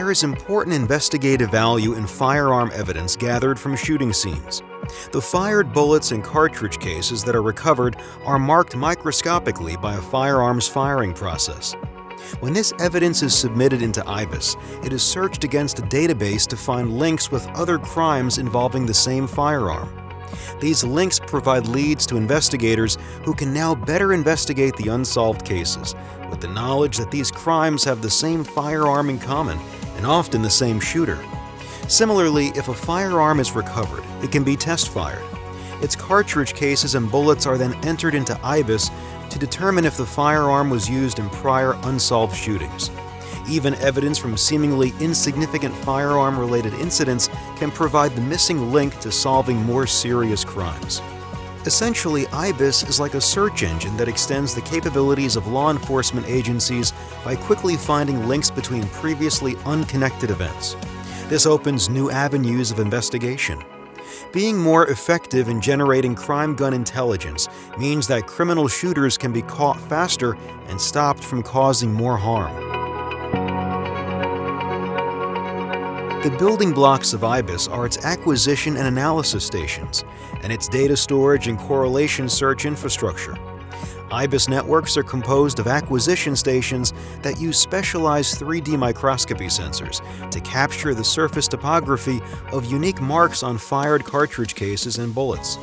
there is important investigative value in firearm evidence gathered from shooting scenes. The fired bullets and cartridge cases that are recovered are marked microscopically by a firearm's firing process. When this evidence is submitted into IBIS, it is searched against a database to find links with other crimes involving the same firearm. These links provide leads to investigators who can now better investigate the unsolved cases, with the knowledge that these crimes have the same firearm in common and often the same shooter. Similarly, if a firearm is recovered, it can be test-fired. Its cartridge cases and bullets are then entered into IBIS to determine if the firearm was used in prior unsolved shootings. Even evidence from seemingly insignificant firearm-related incidents can provide the missing link to solving more serious crimes. Essentially, IBIS is like a search engine that extends the capabilities of law enforcement agencies by quickly finding links between previously unconnected events. This opens new avenues of investigation. Being more effective in generating crime gun intelligence means that criminal shooters can be caught faster and stopped from causing more harm. The building blocks of IBIS are its acquisition and analysis stations, and its data storage and correlation search infrastructure. IBIS networks are composed of acquisition stations that use specialized 3D microscopy sensors to capture the surface topography of unique marks on fired cartridge cases and bullets.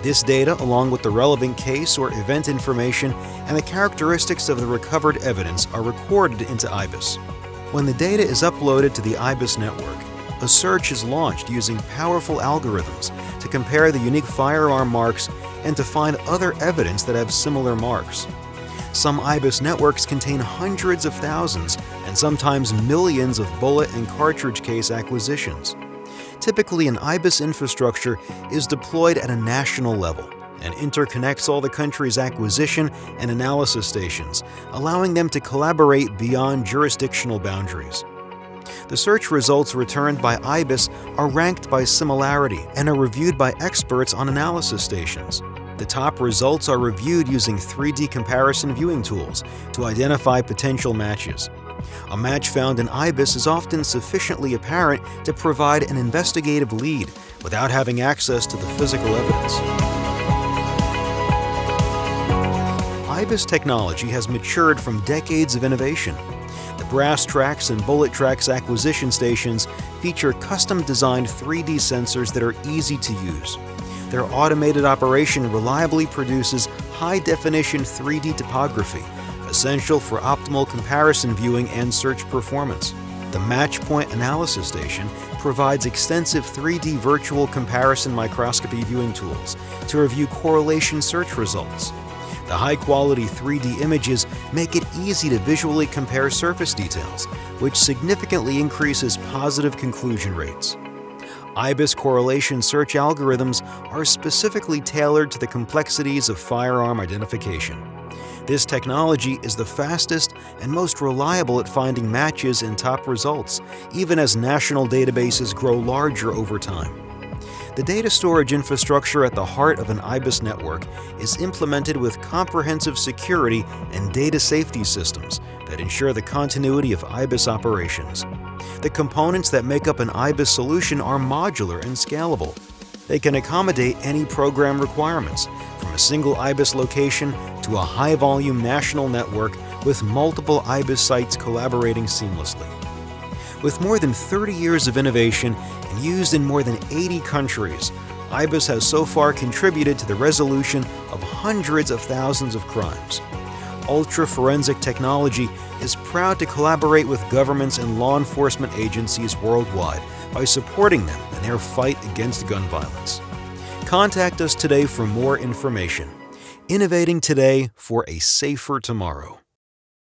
This data, along with the relevant case or event information and the characteristics of the recovered evidence, are recorded into IBIS. When the data is uploaded to the IBIS network, a search is launched using powerful algorithms to compare the unique firearm marks and to find other evidence that have similar marks. Some IBIS networks contain hundreds of thousands and sometimes millions of bullet and cartridge case acquisitions. Typically, an IBIS infrastructure is deployed at a national level and interconnects all the country's acquisition and analysis stations, allowing them to collaborate beyond jurisdictional boundaries. The search results returned by IBIS are ranked by similarity and are reviewed by experts on analysis stations. The top results are reviewed using 3D comparison viewing tools to identify potential matches. A match found in IBIS is often sufficiently apparent to provide an investigative lead without having access to the physical evidence. IBIS technology has matured from decades of innovation. The brass tracks and bullet tracks acquisition stations feature custom-designed 3D sensors that are easy to use. Their automated operation reliably produces high-definition 3D topography, essential for optimal comparison viewing and search performance. The Match Point Analysis Station provides extensive 3D virtual comparison microscopy viewing tools to review correlation search results. The high-quality 3D images make it easy to visually compare surface details, which significantly increases positive conclusion rates. IBIS correlation search algorithms are specifically tailored to the complexities of firearm identification. This technology is the fastest and most reliable at finding matches and top results, even as national databases grow larger over time. The data storage infrastructure at the heart of an IBIS network is implemented with comprehensive security and data safety systems that ensure the continuity of IBIS operations. The components that make up an IBIS solution are modular and scalable. They can accommodate any program requirements, from a single IBIS location to a high-volume national network with multiple IBIS sites collaborating seamlessly. With more than 30 years of innovation and used in more than 80 countries, IBIS has so far contributed to the resolution of hundreds of thousands of crimes. Ultra-forensic technology is proud to collaborate with governments and law enforcement agencies worldwide by supporting them in their fight against gun violence. Contact us today for more information. Innovating today for a safer tomorrow.